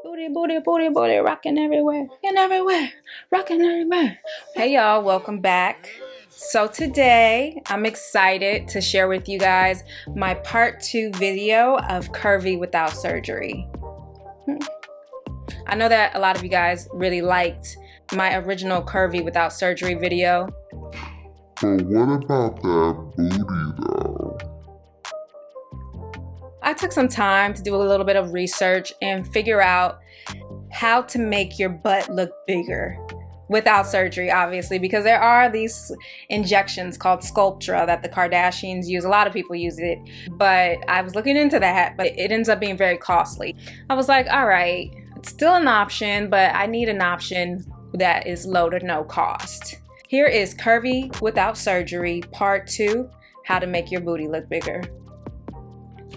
Booty, booty, booty, booty, rocking everywhere, rocking everywhere, rocking everywhere. Hey y'all, welcome back. So today, I'm excited to share with you guys my part 2 video of Curvy without surgery. I know that a lot of you guys really liked my original Curvy without surgery video. But what about that booty though? I took some time to do a little bit of research and figure out how to make your butt look bigger without surgery, obviously, because there are these injections called Sculptra that the Kardashians use. A lot of people use it, but I was looking into that, but it ends up being very costly. I was like, all right, it's still an option, but I need an option that is low to no cost. Here is Curvy without surgery, part 2, how to make your booty look bigger.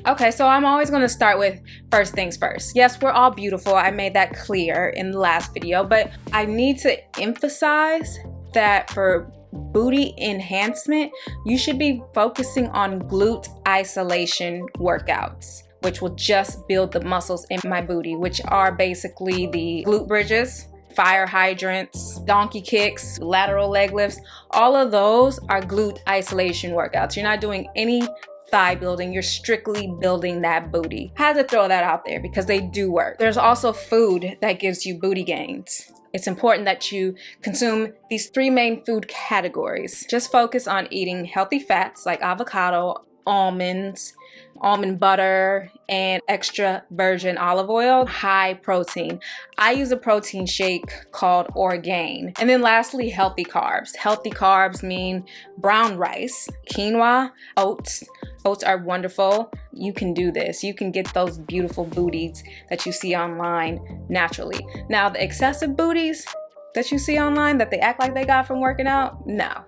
Okay, so I'm always going to start with first things first. Yes, we're all beautiful. I made that clear in the last video, but I need to emphasize that for booty enhancement, you should be focusing on glute isolation workouts, which will just build the muscles in my booty, which are basically the glute bridges, fire hydrants, donkey kicks, lateral leg lifts. All of those are glute isolation workouts. You're not doing any thigh building, you're strictly building that booty. I had to throw that out there because they do work. There's also food that gives you booty gains. It's important that you consume these 3 main food categories. Just focus on eating healthy fats like avocado, almonds, almond butter, and extra virgin olive oil, high protein. I use a protein shake called Orgain. And then lastly, healthy carbs. Healthy carbs mean brown rice, quinoa, oats. Oats are wonderful. You can do this. You can get those beautiful booties that you see online naturally. Now, the excessive booties that you see online that they act like they got from working out, no.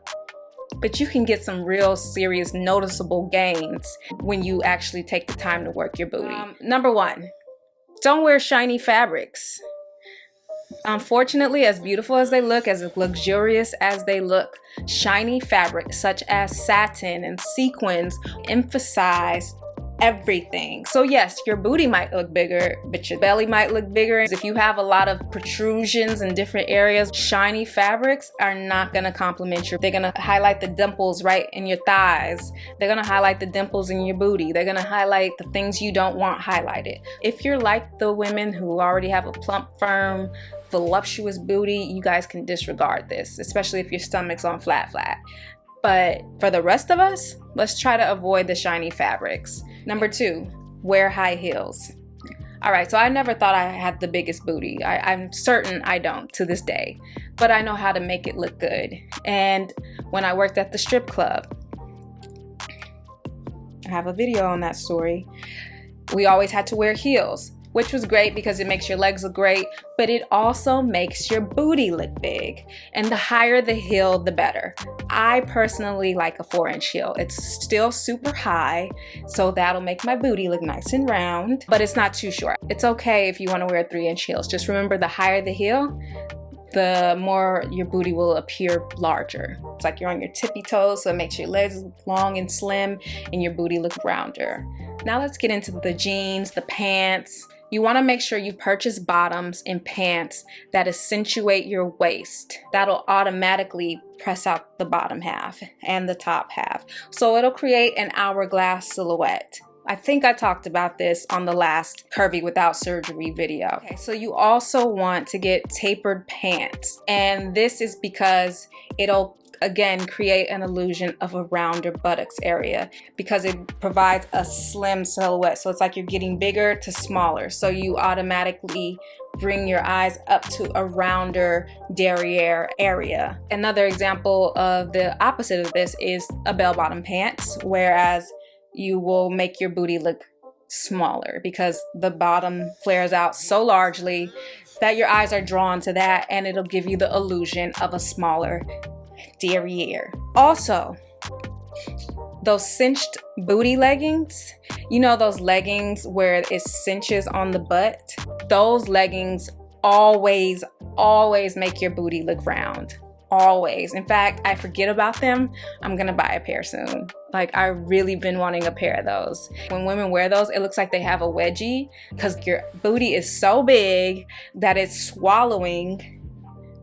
But you can get some real serious noticeable gains when you actually take the time to work your booty. Number 1, don't wear shiny fabrics. Unfortunately, as beautiful as they look, as luxurious as they look, shiny fabrics such as satin and sequins emphasize everything. So yes, your booty might look bigger, but your belly might look bigger. If you have a lot of protrusions in different areas, shiny fabrics are not gonna compliment you. They're gonna highlight the dimples right in your thighs. They're gonna highlight the dimples in your booty. They're gonna highlight the things you don't want highlighted. If you're like the women who already have a plump, firm, voluptuous booty, you guys can disregard this, especially if your stomach's on flat. But for the rest of us, let's try to avoid the shiny fabrics. Number 2, wear high heels. All right, so I never thought I had the biggest booty. I'm certain I don't to this day, but I know how to make it look good. And when I worked at the strip club, I have a video on that story, we always had to wear heels, which was great because it makes your legs look great, but it also makes your booty look big. And the higher the heel, the better. I personally like a 4-inch heel. It's still super high, so that'll make my booty look nice and round, but it's not too short. It's okay if you want to wear 3-inch heels. Just remember, the higher the heel, the more your booty will appear larger. It's like you're on your tippy toes, so it makes your legs look long and slim and your booty look rounder. Now let's get into the jeans, the pants. You want to make sure you purchase bottoms and pants that accentuate your waist. That'll automatically press out the bottom half and the top half. So it'll create an hourglass silhouette. I think I talked about this on the last Curvy without surgery video. Okay, so you also want to get tapered pants. And this is because it'll again create an illusion of a rounder buttocks area because it provides a slim silhouette. So it's like you're getting bigger to smaller. So you automatically bring your eyes up to a rounder derriere area. Another example of the opposite of this is a bell-bottom pants, whereas you will make your booty look smaller because the bottom flares out so largely that your eyes are drawn to that, and it'll give you the illusion of a smaller derriere. Also, those cinched booty leggings, you know those leggings where it cinches on the butt? Those leggings always make your booty look round. always. In fact, I forget about them, I'm gonna buy a pair soon. Like, I've really been wanting a pair of those. When women wear those, it looks like they have a wedgie because your booty is so big that it's swallowing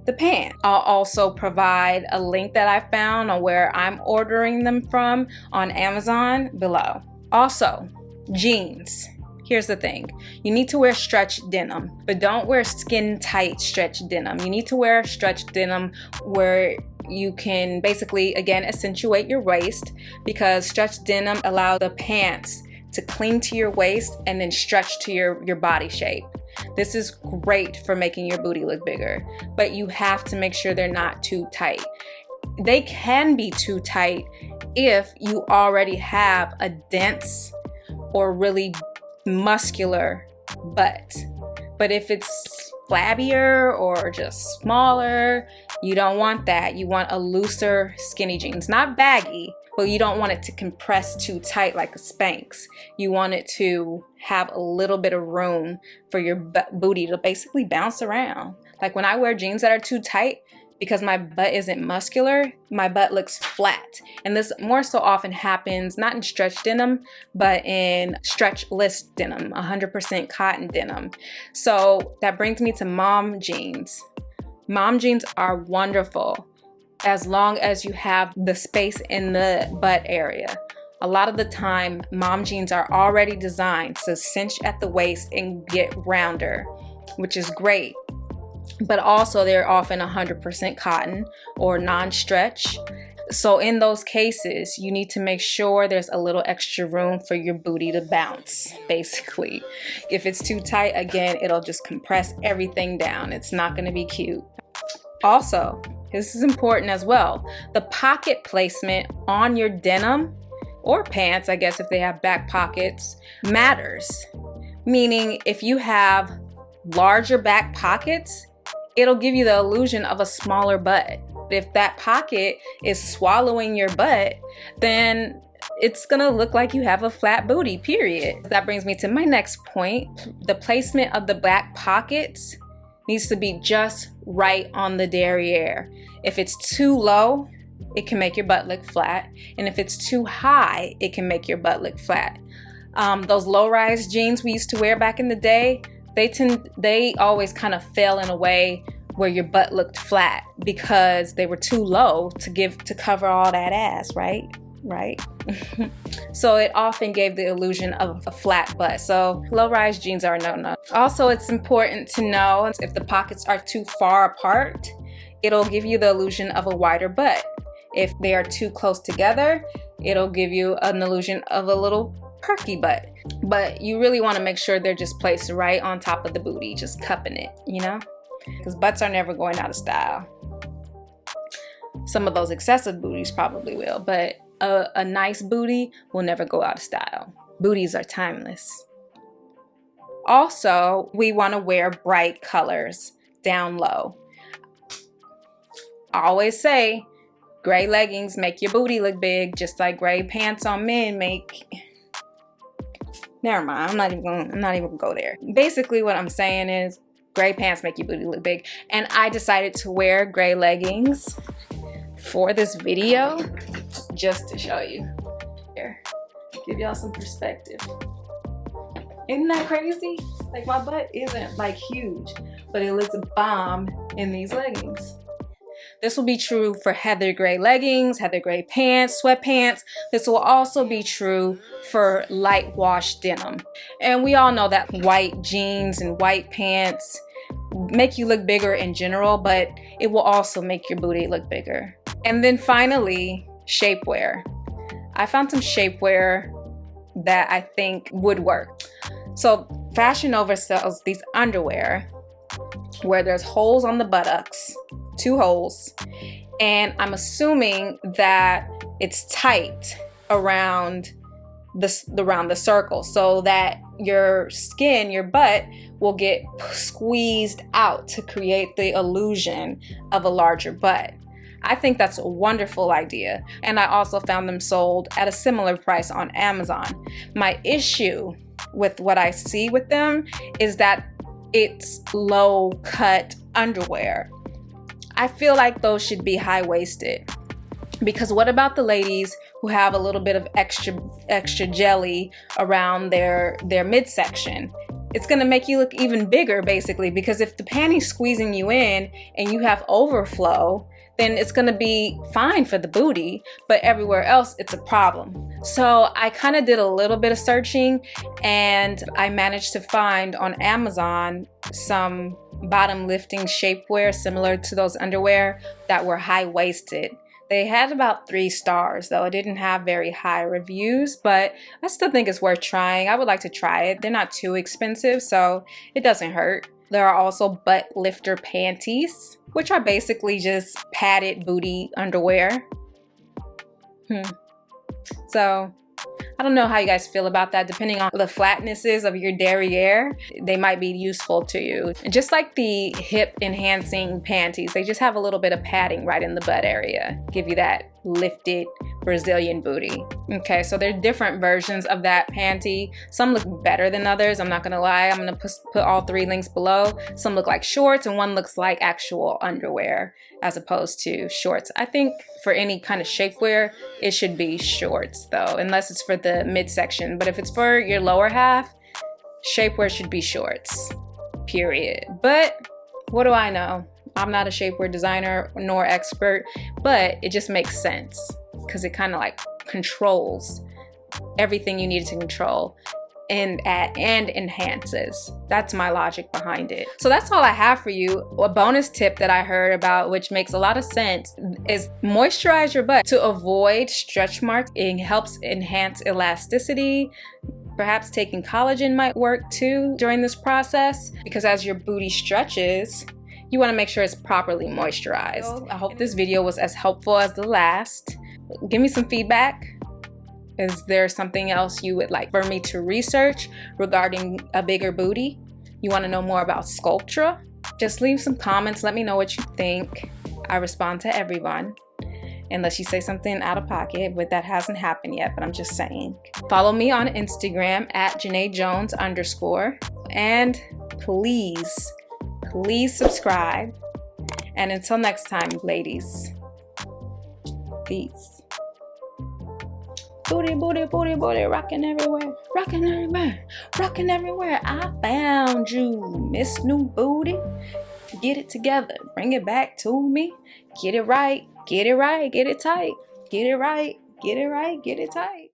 the pant. I'll also provide a link that I found on where I'm ordering them from on Amazon below. Also, jeans. Here's the thing, you need to wear stretch denim, but don't wear skin tight stretch denim. You need to wear stretch denim where you can basically, again, accentuate your waist, because stretch denim allows the pants to cling to your waist and then stretch to your body shape. This is great for making your booty look bigger, but you have to make sure they're not too tight. They can be too tight if you already have a dense or really muscular butt. But if it's flabbier or just smaller, you don't want that. You want a looser skinny jeans, not baggy, but you don't want it to compress too tight like a Spanx. You want it to have a little bit of room for your booty to basically bounce around. Like when I wear jeans that are too tight, because my butt isn't muscular, my butt looks flat. And this more so often happens not in stretch denim, but in stretchless denim, 100% cotton denim. So that brings me to mom jeans. Mom jeans are wonderful as long as you have the space in the butt area. A lot of the time, mom jeans are already designed to cinch at the waist and get rounder, which is great. But also they're often 100% cotton or non-stretch. So in those cases, you need to make sure there's a little extra room for your booty to bounce, basically. If it's too tight, again, it'll just compress everything down. It's not gonna be cute. Also, this is important as well, the pocket placement on your denim or pants, I guess if they have back pockets, matters. Meaning if you have larger back pockets, it'll give you the illusion of a smaller butt. If that pocket is swallowing your butt, then it's gonna look like you have a flat booty, period. That brings me to my next point. The placement of the back pockets needs to be just right on the derriere. If it's too low, it can make your butt look flat. And if it's too high, it can make your butt look flat. Those low-rise jeans we used to wear back in the day, they always kind of fell in a way where your butt looked flat because they were too low to cover all that ass, right? So it often gave the illusion of a flat butt. So low-rise jeans are a no-no. Also, it's important to know if the pockets are too far apart, it'll give you the illusion of a wider butt. If they are too close together, it'll give you an illusion of a little perky butt. But you really want to make sure they're just placed right on top of the booty, just cupping it, you know? Because butts are never going out of style. Some of those excessive booties probably will, but a nice booty will never go out of style. Booties are timeless. Also, we want to wear bright colors down low. I always say, gray leggings make your booty look big, just like gray pants on men make. Never mind, I'm not even gonna go there. Basically what I'm saying is gray pants make your booty look big. And I decided to wear gray leggings for this video just to show you. Here, give y'all some perspective. Isn't that crazy? Like my butt isn't like huge, but it looks bomb in these leggings. This will be true for heather gray leggings, heather gray pants, sweatpants. This will also be true for light wash denim. And we all know that white jeans and white pants make you look bigger in general, but it will also make your booty look bigger. And then finally, shapewear. I found some shapewear that I think would work. So Fashion Nova sells these underwear where there's holes on the buttocks, 2 holes, and I'm assuming that it's tight around the circle so that your skin, your butt, will get squeezed out to create the illusion of a larger butt. I think that's a wonderful idea, and I also found them sold at a similar price on Amazon. My issue with what I see with them is that it's low cut underwear. I feel like those should be high-waisted. Because what about the ladies who have a little bit of extra jelly around their midsection? It's gonna make you look even bigger, basically, because if the panty's squeezing you in and you have overflow, then it's gonna be fine for the booty, but everywhere else it's a problem. So I kind of did a little bit of searching, and I managed to find on Amazon some bottom lifting shapewear similar to those underwear that were high-waisted. They had about 3 stars, though. It didn't have very high reviews, but I still think it's worth trying. I would like to try it. They're not too expensive, so it doesn't hurt. There are also butt lifter panties, which are basically just padded booty underwear. So I don't know how you guys feel about that. Depending on the flatnesses of your derriere, they might be useful to you. Just like the hip enhancing panties, they just have a little bit of padding right in the butt area. Give you that lifted Brazilian booty. Okay, so there are different versions of that panty. Some look better than others, I'm not gonna lie. I'm gonna put all 3 links below. Some look like shorts and one looks like actual underwear as opposed to shorts. I think for any kind of shapewear, it should be shorts though, unless it's for the midsection. But if it's for your lower half, shapewear should be shorts, period. But what do I know? I'm not a shapewear designer nor expert, but it just makes sense because it kind of like controls everything you need to control and enhances. That's my logic behind it. So that's all I have for you. A bonus tip that I heard about, which makes a lot of sense, is moisturize your butt to avoid stretch marks. It helps enhance elasticity. Perhaps taking collagen might work too during this process, because as your booty stretches, you want to make sure it's properly moisturized. I hope this video was as helpful as the last. Give me some feedback. Is there something else you would like for me to research regarding a bigger booty? You want to know more about Sculptra? Just leave some comments. Let me know what you think. I respond to everyone, unless you say something out of pocket, but that hasn't happened yet, but I'm just saying. Follow me on Instagram at JaneeJones_. And please subscribe. And until next time, ladies, peace. Booty, booty, booty, booty, rocking everywhere, rocking everywhere, rocking everywhere. I found you, Miss New Booty. Get it together, bring it back to me. Get it right, get it right, get it tight. Get it right, get it right, get it tight.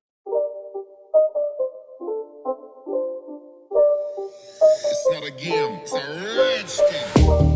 It's not a game, it's a rich thing.